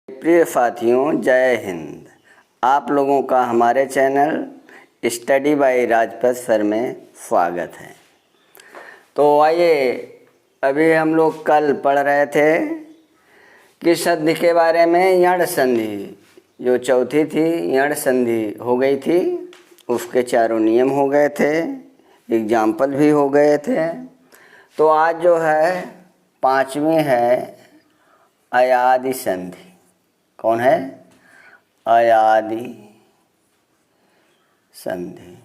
प्रिय साथियों, जय हिंद। आप लोगों का हमारे channel study bye Rajpath sir में स्वागत है। तो आइए, अभी हम लोग कल पढ़ रहे थे किस संधि के बारे में। यण संधि जो चौथी थी, यण संधि हो गई थी, उसके चारों नियम हो गए थे, एग्जाम्पल भी हो गए थे। तो आज जो है पांचवी है अयादि संधि। कौन है? अयादि संधि।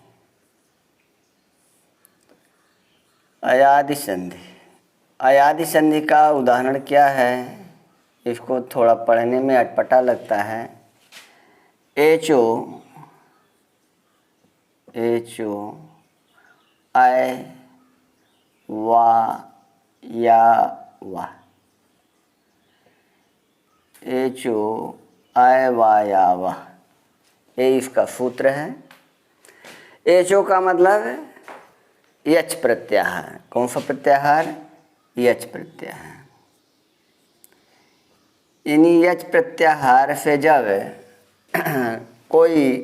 अयादि संधि, अयादि संधि का उदाहरण क्या है? इसको थोड़ा पढ़ने में अटपटा लगता है। एचो आय वा या वा, एचो आय वा या वा, ये इसका सूत्र है। एचो का मतलब यच प्रत्याहार। कौन सा प्रत्याहार? यच प्रत्याहार। इन्हीं यच प्रत्याहार से जब कोई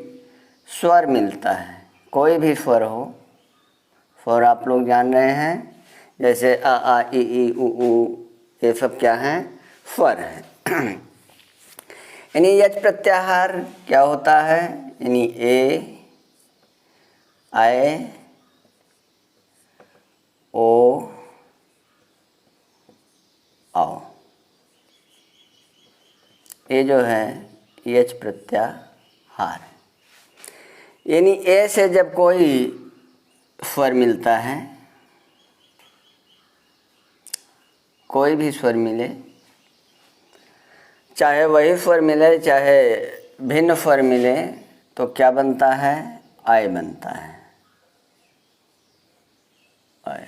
स्वर मिलता है, कोई भी स्वर हो, स्वर आप लोग जान रहे हैं, जैसे अ आ इ ई उ ऊ, ये सब क्या हैं? स्वर हैं। यानी यच प्रत्याहार क्या होता है? यानी ए, आय, ओ, आओ, ये जो है यच प्रत्याहार। यानी ए से जब कोई स्वर मिलता है, कोई भी स्वर मिले, चाहे वही स्वर मिले चाहे भिन्न स्वर मिले, तो क्या बनता है? आय बनता है। आय।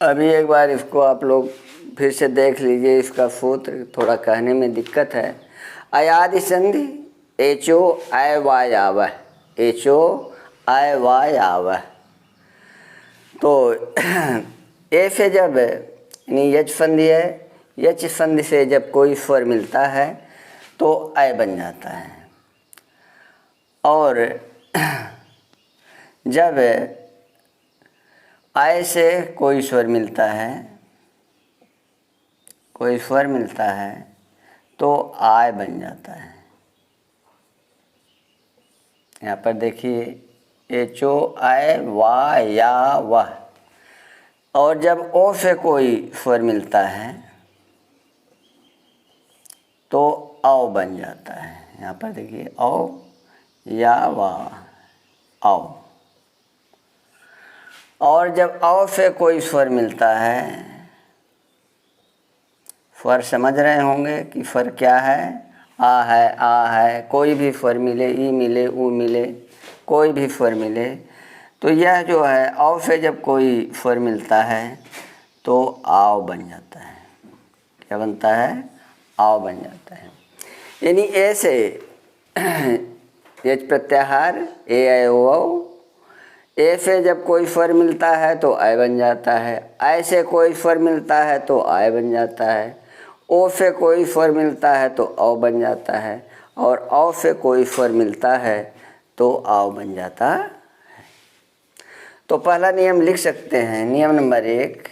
अभी एक बार इसको आप लोग फिर से देख लीजिए। इसका सूत्र थोड़ा कहने में दिक्कत है। अयादि संधि एचो आय वा यावह, एचो आय वा यावह। तो ए से जब यानी यच संधि है, यच संधि से जब कोई स्वर मिलता है तो आय बन जाता है। और जब आय से कोई स्वर मिलता है, कोई स्वर मिलता है तो आय बन जाता है। यहाँ पर देखिए, एचो आय वा या वह। और जब ओ से कोई स्वर मिलता है तो औ बन जाता है। यहाँ पर देखिए, औ या वा, औ। और जब औ से कोई स्वर मिलता है, स्वर समझ रहे होंगे कि स्वर क्या है? आ है, कोई भी स्वर मिले, ई मिले, ऊ मिले, कोई भी स्वर मिले, तो यह जो है औ से जब कोई स्वर मिलता है तो आओ बन जाता है। क्या बनता है? आओ बन जाता है। यानी ए से यच प्रत्याहार ए आय ओ औ। ए से जब कोई स्वर मिलता है तो आय बन जाता है। आय से कोई स्वर मिलता है तो आय बन जाता है। ओ से कोई स्वर मिलता है तो औ बन जाता है। और औ से कोई स्वर मिलता है तो आओ बन जाता है। तो पहला नियम लिख सकते हैं। नियम नंबर 1,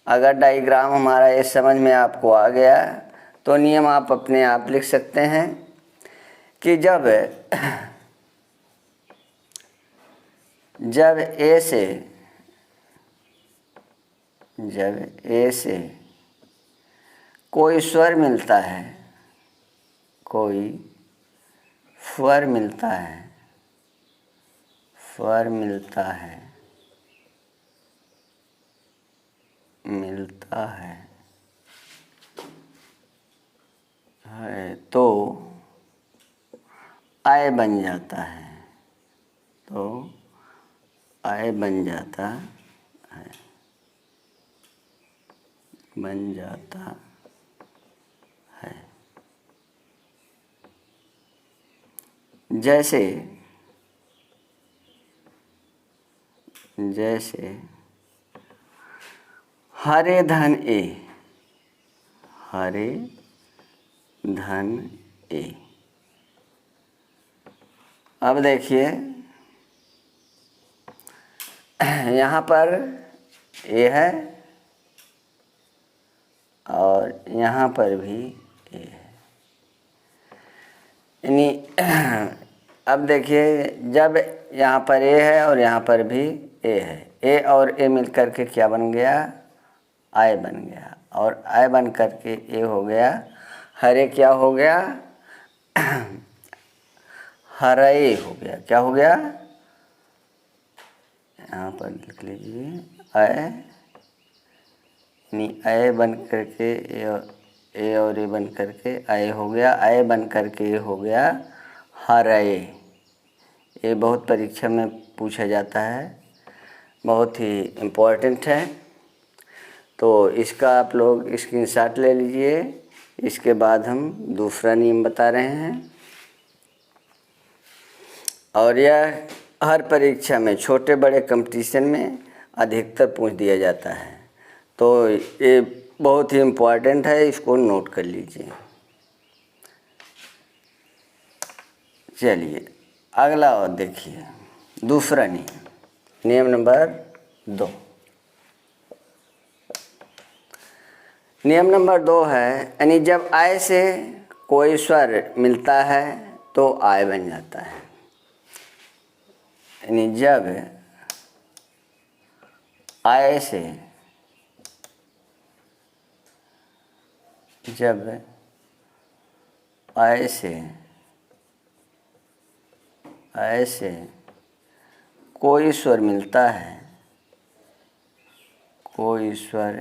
अगर डायग्राम हमारा ये समझ में आपको आ गया तो नियम आप अपने आप लिख सकते हैं कि जब ए से कोई स्वर मिलता है, कोई स्वर मिलता है, स्वर मिलता है तो आय बन जाता है, तो आय बन जाता है, बन जाता है। जैसे हरे धन ए, हरे धन ए। अब देखिए यहाँ पर ए है और यहाँ पर भी ए है। यानी अब देखिए जब यहाँ पर ए है और यहाँ पर भी ए है, ए और ए मिलकर के क्या बन गया, आई बन गया, और आई बन करके ए हो गया, हरे क्या हो गया, हरे हो गया, क्या हो गया, यहाँ पर लिख लीजिए आए, यानी आए बन करके ए और ए बन करके आए हो गया, आए बन करके ए हो गया हरे। ये बहुत परीक्षा में पूछा जाता है, बहुत ही इम्पोर्टेंट है। तो इसका आप लोग स्क्रीनशॉट ले लीजिए। इसके बाद हम दूसरा नियम बता रहे हैं, और यह हर परीक्षा में छोटे बड़े कंपटीशन में अधिकतर पूछ दिया जाता है। तो ये बहुत ही इम्पोर्टेंट है, इसको नोट कर लीजिए। चलिए अगला और देखिए दूसरा नियम, नियम नंबर 2। नियम नंबर 2 है, यानी जब आय से कोई स्वर मिलता है तो आय बन जाता है। यानी जब आय से कोई स्वर मिलता है, कोई स्वर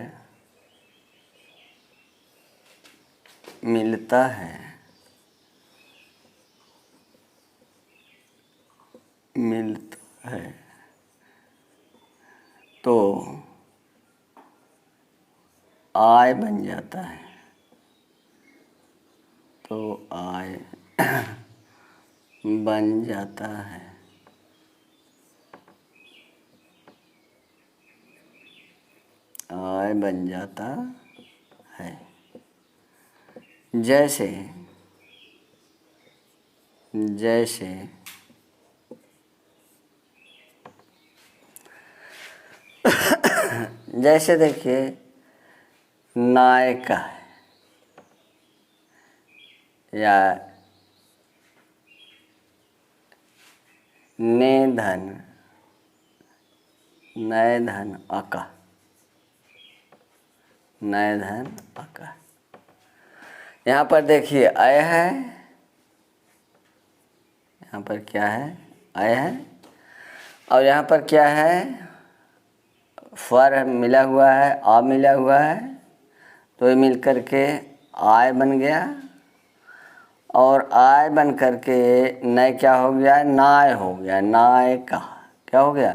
मिलता है, तो आय बन जाता है, तो आय बन जाता है। आय बन जाता है। जैसे जैसे देखिए नायका है या नए धन अका, यहाँ पर देखिए आय है, यहाँ पर क्या है, आय है, और यहाँ पर क्या है, स्वर मिला हुआ है, आ मिला हुआ है, तो ये मिल करके आय बन गया, और आय बन करके नय क्या हो गया, नाय हो गया, नाय का क्या हो गया,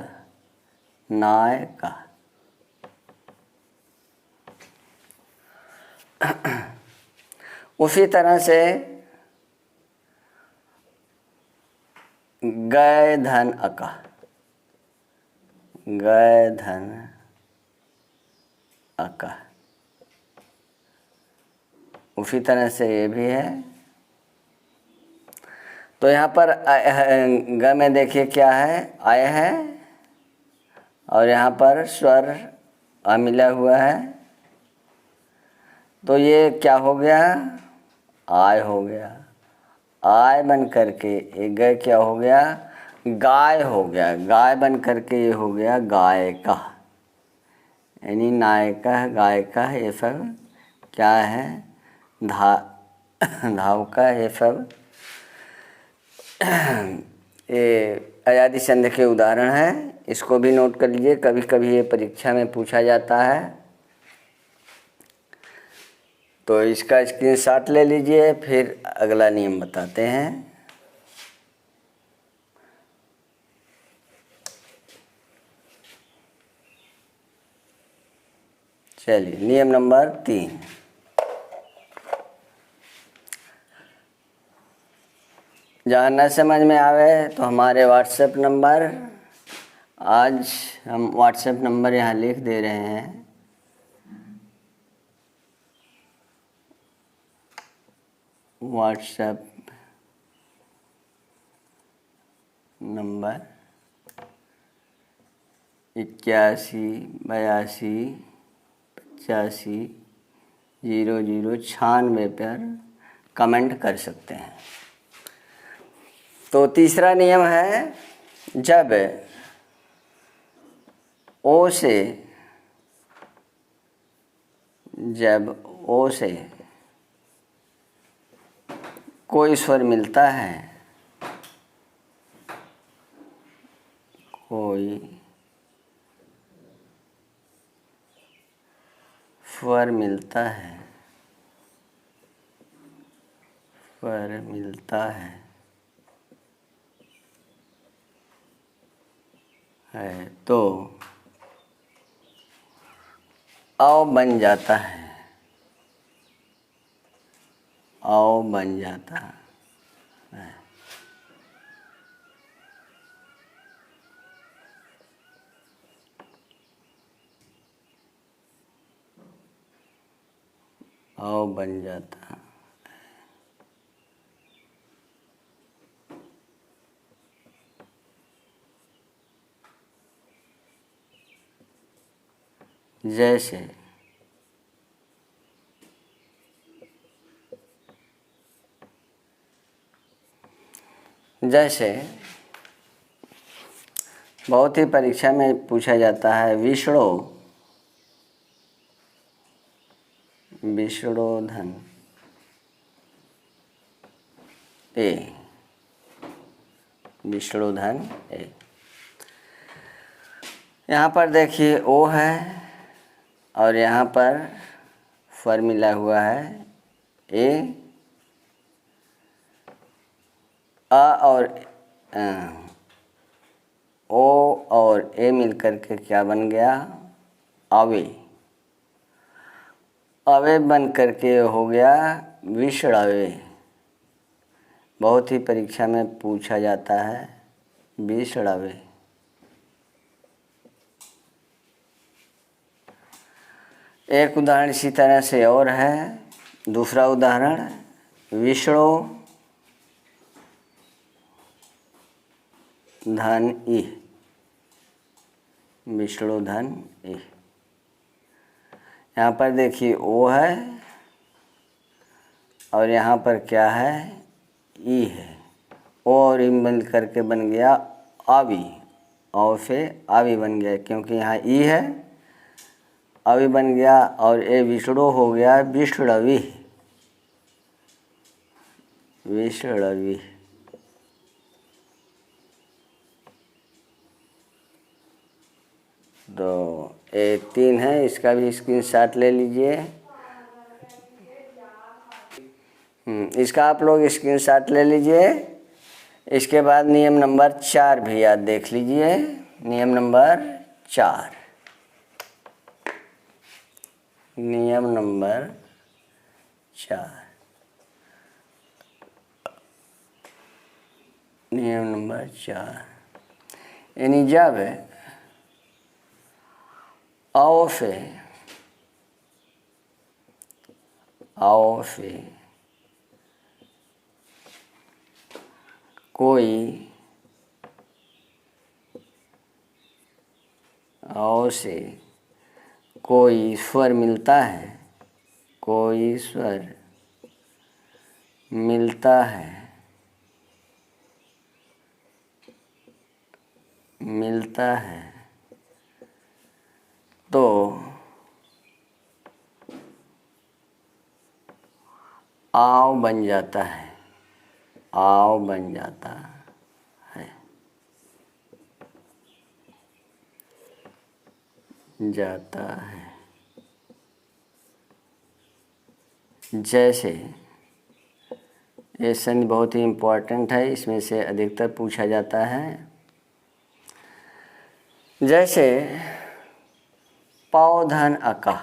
नाय का। उसी तरह से गय धन अका, गय धन अका, उसी तरह से ये भी है। तो यहाँ पर ग में देखिए क्या है, आय है, और यहाँ पर स्वर आ मिला हुआ है, तो ये क्या हो गया, आय हो गया। आय बन करके एक ग क्या हो गया, गाय हो गया, गाय बन करके ये हो गया गाय का, यानी नायका गायका ये सब क्या है, धाव का ये सब ये आजादी संधि के उदाहरण है। इसको भी नोट कर लीजिए, कभी कभी ये परीक्षा में पूछा जाता है, तो इसका स्क्रीनशॉट ले लीजिए। फिर अगला नियम बताते हैं। चलिए नियम नंबर 3, जहाँ न समझ में आवे तो हमारे व्हाट्सएप नंबर, आज हम व्हाट्सएप नंबर यहाँ लिख दे रहे हैं, व्हाट्सएप नंबर 81 82 85 00 96 पर कमेंट कर सकते हैं। तो तीसरा नियम है, जब ओ से कोई स्वर मिलता है, कोई स्वर मिलता है तो अ बन जाता है, अ बन जाता है। अ बन जाता है। जैसे बहुत ही परीक्षा में पूछा जाता है, विष्णुधन ए, विष्णुधन ए। यहाँ पर देखिए ओ है और यहाँ पर स्वर मिला हुआ है ए, अ और ओ और ए मिलकर के क्या बन गया, अवे। अवे बन करके हो गया विषड़वे। बहुत ही परीक्षा में पूछा जाता है विषड़वे। एक उदाहरण इसी तरह से और है, दूसरा उदाहरण, विष्णु धन ई, विष्णुधन ई। यहाँ पर देखिए ओ है और यहाँ पर क्या है, ई है। ओ और ई मिल करके बन गया आवी, और से आवी बन गया, क्योंकि यहाँ ई है, आवी बन गया, और ए विष्णु हो गया विष्णवी, विष्णवी। तो ए 3 है, इसका भी स्क्रीनशॉट ले लीजिए। इसका आप लोग स्क्रीनशॉट ले लीजिए। इसके बाद नियम नंबर 4 भी याद देख लीजिए। नियम नंबर 4, नियम नंबर 4, नियम नंबर 4, यानी जब आओ से कोई स्वर मिलता है, कोई स्वर मिलता है तो आव बन जाता है, आव बन जाता है, जाता है। जैसे ये संधि बहुत ही इम्पोर्टेंट है, इसमें से अधिकतर पूछा जाता है। जैसे पौधन अका,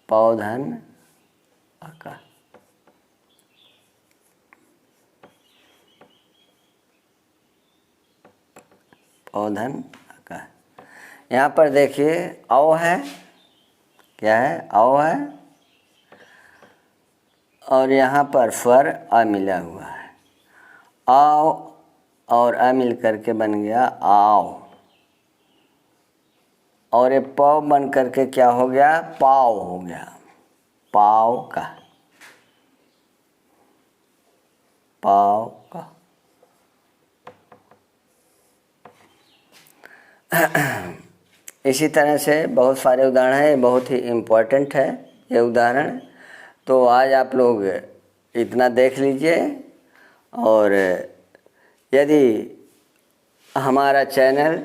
पौधन अका, पौधन अका। यहाँ पर देखिए औ है, क्या है, औ है, और यहाँ पर फर आ मिला हुआ है। आओ और आ मिल करके बन गया आओ, और ये पाव बन करके क्या हो गया? पाव हो गया। पाव का, पाव का। इसी तरह से बहुत सारे उदाहरण हैं, बहुत ही इम्पोर्टेंट है ये उदाहरण। तो आज आप लोग इतना देख लीजिए, और यदि हमारा चैनल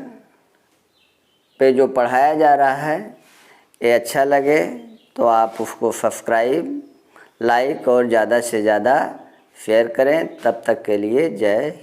पे जो पढ़ाया जा रहा है ये अच्छा लगे तो आप उसको सब्सक्राइब, लाइक और ज़्यादा से ज़्यादा शेयर करें। तब तक के लिए जय हिंद।